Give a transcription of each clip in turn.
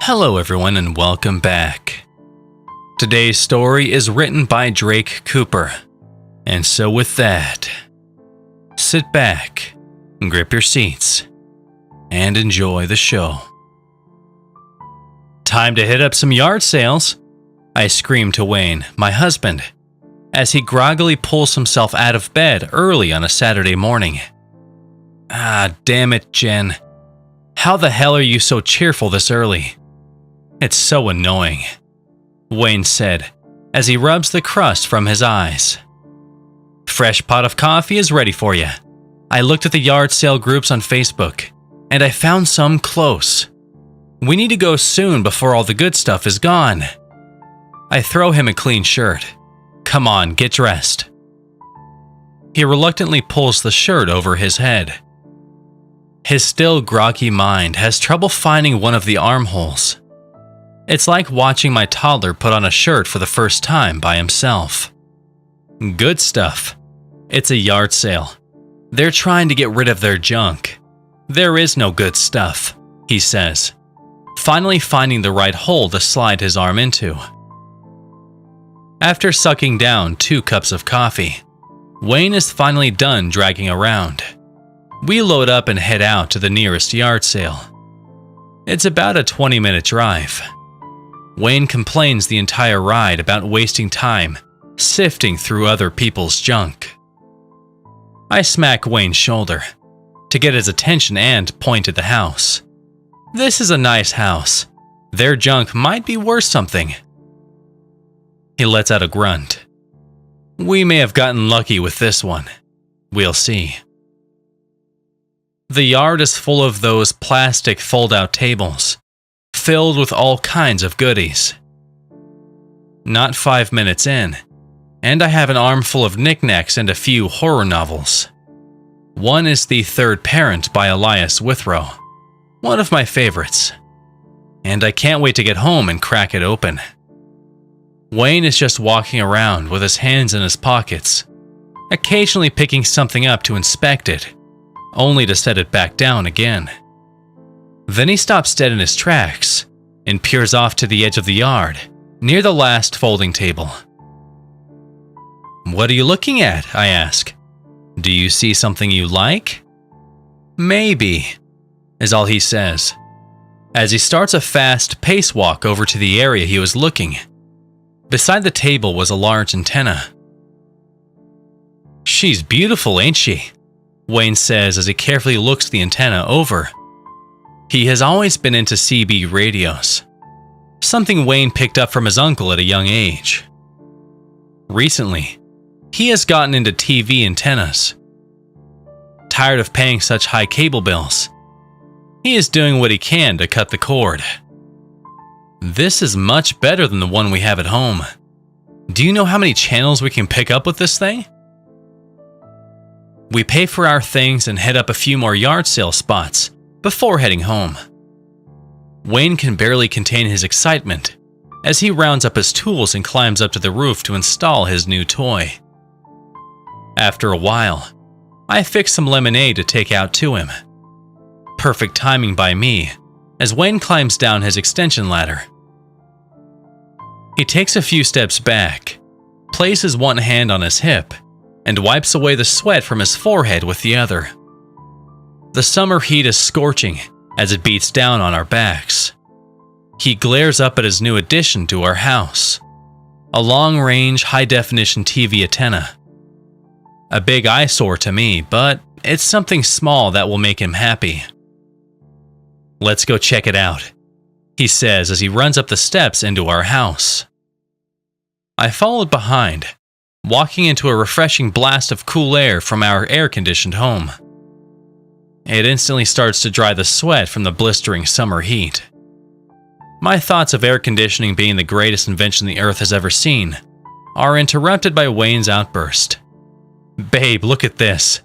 Hello everyone and welcome back. Today's story is written by Drake-Kooper. And so with that, sit back, grip your seats, and enjoy the show. Time to hit up some yard sales, I screamed to Wayne, my husband, as he groggily pulls himself out of bed early on a Saturday morning. Ah, damn it, Jen. How the hell are you so cheerful this early? It's so annoying, Wayne said, as he rubs the crust from his eyes. Fresh pot of coffee is ready for you. I looked at the yard sale groups on Facebook, and I found some close. We need to go soon before all the good stuff is gone. I throw him a clean shirt. Come on, get dressed. He reluctantly pulls the shirt over his head. His still groggy mind has trouble finding one of the armholes. It's like watching my toddler put on a shirt for the first time by himself. Good stuff. It's a yard sale. They're trying to get rid of their junk. There is no good stuff, he says, finally finding the right hole to slide his arm into. After sucking down 2 cups of coffee, Wayne is finally done dragging around. We load up and head out to the nearest yard sale. It's about a 20-minute drive. Wayne complains the entire ride about wasting time sifting through other people's junk. I smack Wayne's shoulder to get his attention and point at the house. This is a nice house. Their junk might be worth something. He lets out a grunt. We may have gotten lucky with this one. We'll see. The yard is full of those plastic fold-out tables, filled with all kinds of goodies. Not 5 minutes in, and I have an armful of knickknacks and a few horror novels. One is The Third Parent by Elias Withrow, one of my favorites, and I can't wait to get home and crack it open. Wayne is just walking around with his hands in his pockets, occasionally picking something up to inspect it, only to set it back down again. Then he stops dead in his tracks and peers off to the edge of the yard, near the last folding table. What are you looking at? I ask. Do you see something you like? Maybe, is all he says, as he starts a fast pace walk over to the area he was looking. Beside the table was a large antenna. She's beautiful, ain't she? Wayne says as he carefully looks the antenna over. He has always been into CB radios, something Wayne picked up from his uncle at a young age. Recently, he has gotten into TV antennas. Tired of paying such high cable bills, he is doing what he can to cut the cord. This is much better than the one we have at home. Do you know how many channels we can pick up with this thing? We pay for our things and head up a few more yard sale spots before heading home. Wayne can barely contain his excitement as he rounds up his tools and climbs up to the roof to install his new toy. After a while, I fix some lemonade to take out to him. Perfect timing by me as Wayne climbs down his extension ladder. He takes a few steps back, places one hand on his hip, and wipes away the sweat from his forehead with the other. The summer heat is scorching as it beats down on our backs. He glares up at his new addition to our house, a long-range, high-definition TV antenna. A big eyesore to me, but it's something small that will make him happy. Let's go check it out, he says as he runs up the steps into our house. I followed behind, walking into a refreshing blast of cool air from our air-conditioned home. It instantly starts to dry the sweat from the blistering summer heat. My thoughts of air conditioning being the greatest invention the earth has ever seen are interrupted by Wayne's outburst. Babe, look at this.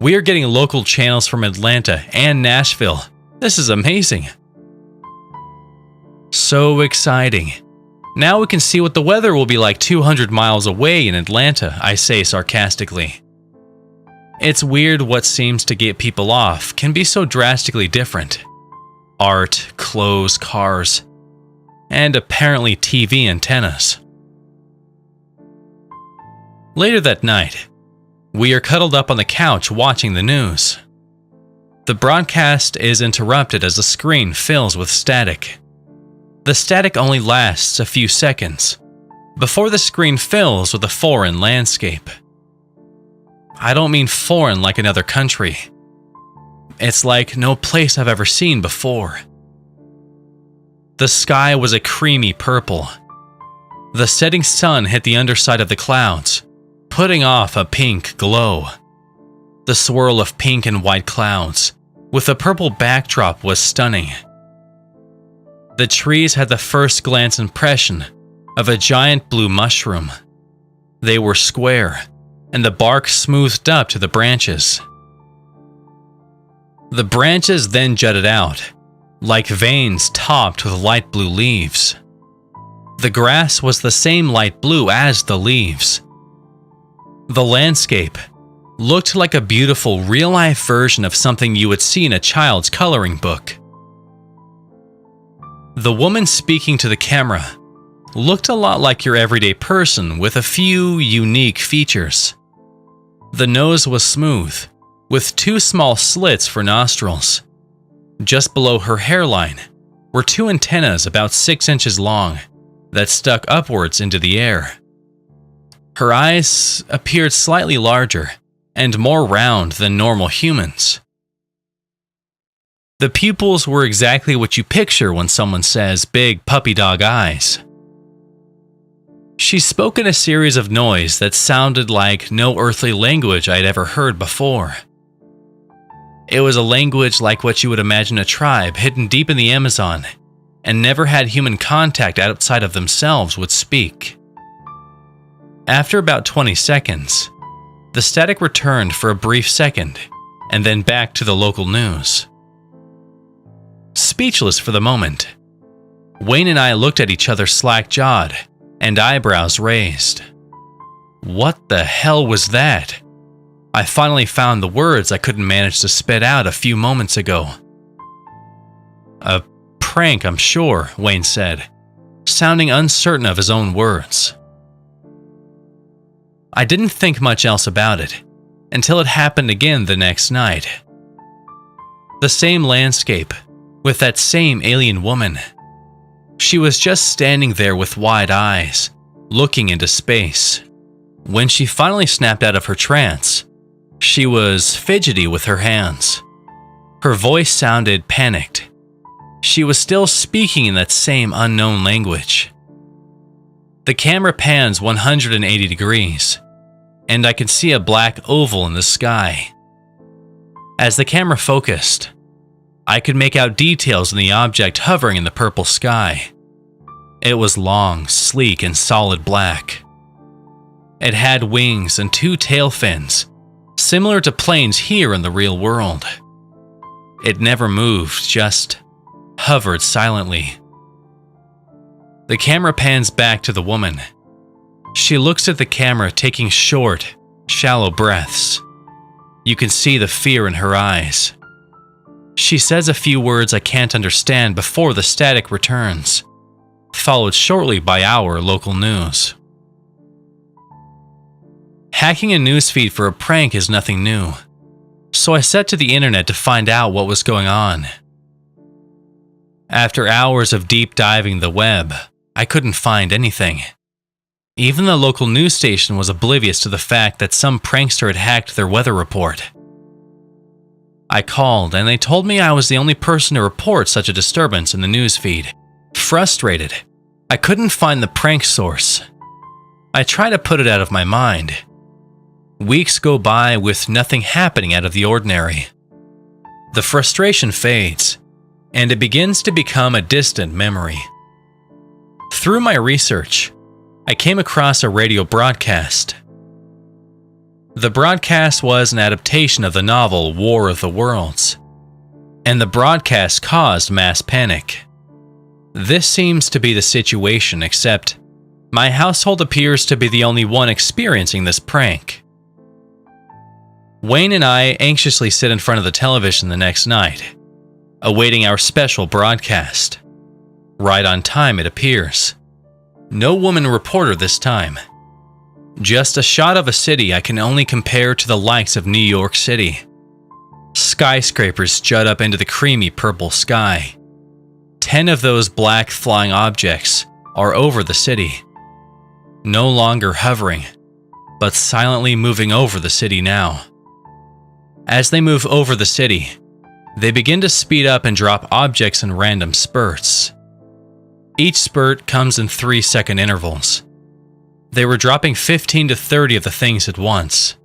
We are getting local channels from Atlanta and Nashville. This is amazing. So exciting. Now we can see what the weather will be like 200 miles away in Atlanta, I say sarcastically. It's weird what seems to get people off can be so drastically different. Art, clothes, cars, and apparently TV antennas. Later that night, we are cuddled up on the couch watching the news. The broadcast is interrupted as the screen fills with static. The static only lasts a few seconds before the screen fills with a foreign landscape. I don't mean foreign like another country. It's like no place I've ever seen before. The sky was a creamy purple. The setting sun hit the underside of the clouds, putting off a pink glow. The swirl of pink and white clouds with a purple backdrop was stunning. The trees had the first glance impression of a giant blue mushroom. They were square, and the bark smoothed up to the branches. The branches then jutted out, like veins topped with light blue leaves. The grass was the same light blue as the leaves. The landscape looked like a beautiful real-life version of something you would see in a child's coloring book. The woman speaking to the camera looked a lot like your everyday person with a few unique features. The nose was smooth, with 2 small slits for nostrils. Just below her hairline were 2 antennas about 6 inches long that stuck upwards into the air. Her eyes appeared slightly larger and more round than normal humans. The pupils were exactly what you picture when someone says big puppy dog eyes. She spoke in a series of noise that sounded like no earthly language I'd ever heard before. It was a language like what you would imagine a tribe hidden deep in the Amazon and never had human contact outside of themselves would speak. After about 20 seconds, the static returned for a brief second and then back to the local news. Speechless for the moment, Wayne and I looked at each other slack-jawed and eyebrows raised. What the hell was that? I finally found the words I couldn't manage to spit out a few moments ago. A prank, I'm sure, Wayne said, sounding uncertain of his own words. I didn't think much else about it until it happened again the next night. The same landscape, with that same alien woman. She was just standing there with wide eyes, looking into space. When she finally snapped out of her trance, she was fidgety with her hands. Her voice sounded panicked. She was still speaking in that same unknown language. The camera pans 180 degrees, and I could see a black oval in the sky. As the camera focused, I could make out details in the object hovering in the purple sky. It was long, sleek, and solid black. It had wings and 2 tail fins, similar to planes here in the real world. It never moved, just hovered silently. The camera pans back to the woman. She looks at the camera, taking short, shallow breaths. You can see the fear in her eyes. She says a few words I can't understand before the static returns, followed shortly by our local news. Hacking a newsfeed for a prank is nothing new, so I set to the internet to find out what was going on. After hours of deep diving the web, I couldn't find anything. Even the local news station was oblivious to the fact that some prankster had hacked their weather report. I called, and they told me I was the only person to report such a disturbance in the newsfeed. Frustrated, I couldn't find the prank source. I try to put it out of my mind. Weeks go by with nothing happening out of the ordinary. The frustration fades, and it begins to become a distant memory. Through my research, I came across a radio broadcast. The broadcast was an adaptation of the novel War of the Worlds, and the broadcast caused mass panic. This seems to be the situation, except my household appears to be the only one experiencing this prank. Wayne and I anxiously sit in front of the television the next night, awaiting our special broadcast. Right on time, it appears. No woman reporter this time. Just a shot of a city I can only compare to the likes of New York City. Skyscrapers jut up into the creamy purple sky. 10 of those black flying objects are over the city. No longer hovering, but silently moving over the city now. As they move over the city, they begin to speed up and drop objects in random spurts. Each spurt comes in 3-second intervals. They were dropping 15 to 30 of the things at once.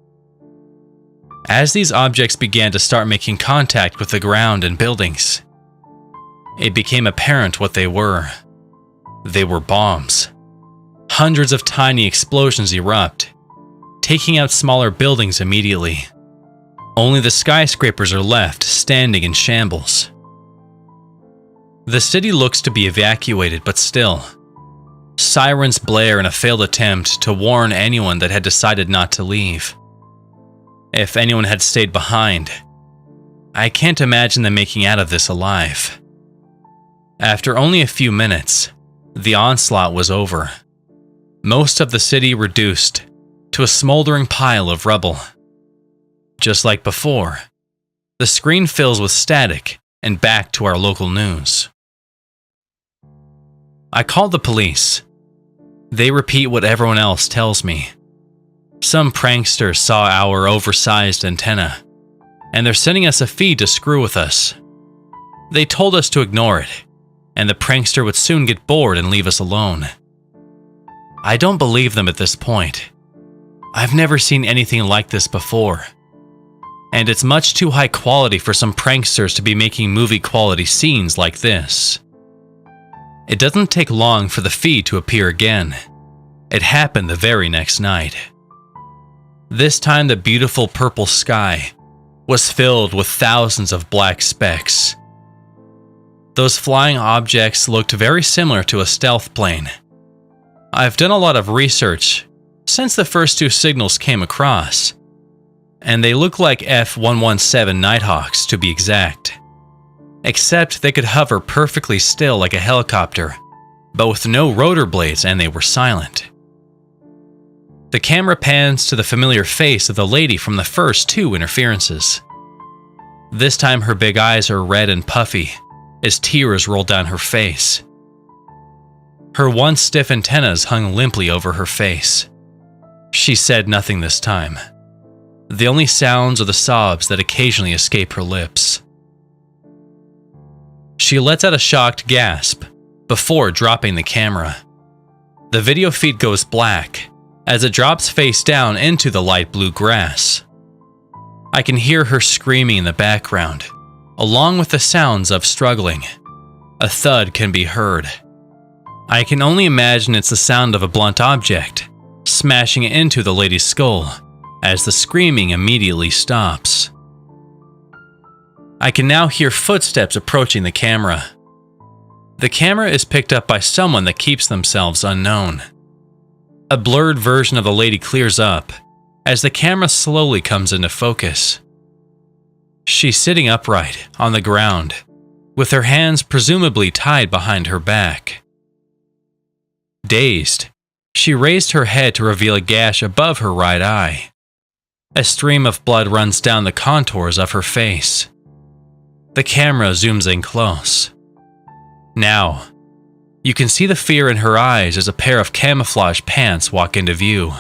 As these objects began to start making contact with the ground and buildings, it became apparent what they were. They were bombs. Hundreds of tiny explosions erupt, taking out smaller buildings immediately. Only the skyscrapers are left, standing in shambles. The city looks to be evacuated, but still, sirens blare in a failed attempt to warn anyone that had decided not to leave. If anyone had stayed behind, I can't imagine them making out of this alive. After only a few minutes, the onslaught was over. Most of the city reduced to a smoldering pile of rubble. Just like before, the screen fills with static and back to our local news. I called the police. They repeat what everyone else tells me. Some pranksters saw our oversized antenna, and they're sending us a feed to screw with us. They told us to ignore it, and the prankster would soon get bored and leave us alone. I don't believe them at this point. I've never seen anything like this before, and it's much too high quality for some pranksters to be making movie quality scenes like this. It doesn't take long for the feed to appear again. It happened the very next night. This time the beautiful purple sky was filled with thousands of black specks. Those flying objects looked very similar to a stealth plane. I've done a lot of research since the first 2 signals came across, and they look like F-117 Nighthawks to be exact. Except they could hover perfectly still like a helicopter, but with no rotor blades, and they were silent. The camera pans to the familiar face of the lady from the first 2 interferences. This time her big eyes are red and puffy as tears roll down her face. Her once stiff antennas hung limply over her face. She said nothing this time. The only sounds are the sobs that occasionally escape her lips. She lets out a shocked gasp before dropping the camera. The video feed goes black as it drops face down into the light blue grass. I can hear her screaming in the background, along with the sounds of struggling. A thud can be heard. I can only imagine it's the sound of a blunt object smashing into the lady's skull as the screaming immediately stops. I can now hear footsteps approaching the camera. The camera is picked up by someone that keeps themselves unknown. A blurred version of the lady clears up as the camera slowly comes into focus. She's sitting upright on the ground, with her hands presumably tied behind her back. Dazed, she raised her head to reveal a gash above her right eye. A stream of blood runs down the contours of her face. The camera zooms in close. Now, you can see the fear in her eyes as a pair of camouflage pants walk into view.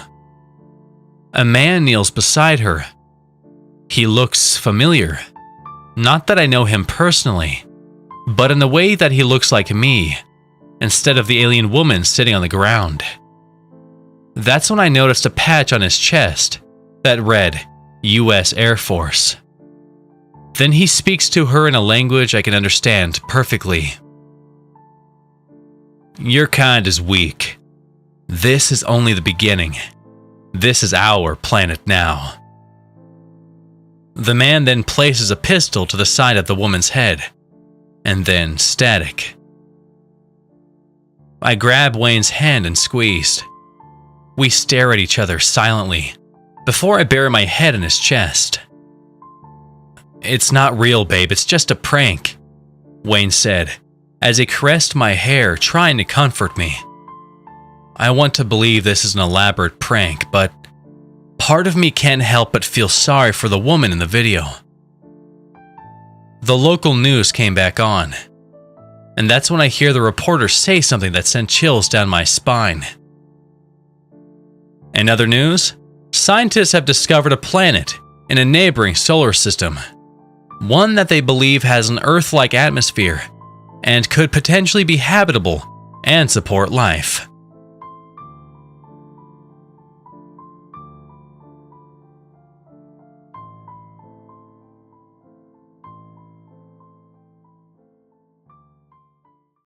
A man kneels beside her. He looks familiar. Not that I know him personally, but in the way that he looks like me, instead of the alien woman sitting on the ground. That's when I noticed a patch on his chest that read, U.S. Air Force. Then he speaks to her in a language I can understand perfectly. Your kind is weak. This is only the beginning. This is our planet now. The man then places a pistol to the side of the woman's head, and then static. I grab Wayne's hand and squeezed. We stare at each other silently before I bury my head in his chest. It's not real, babe, it's just a prank, Wayne said, as he caressed my hair, trying to comfort me. I want to believe this is an elaborate prank, but part of me can't help but feel sorry for the woman in the video. The local news came back on, and that's when I hear the reporter say something that sent chills down my spine. In other news, scientists have discovered a planet in a neighboring solar system, one that they believe has an Earth-like atmosphere and could potentially be habitable and support life.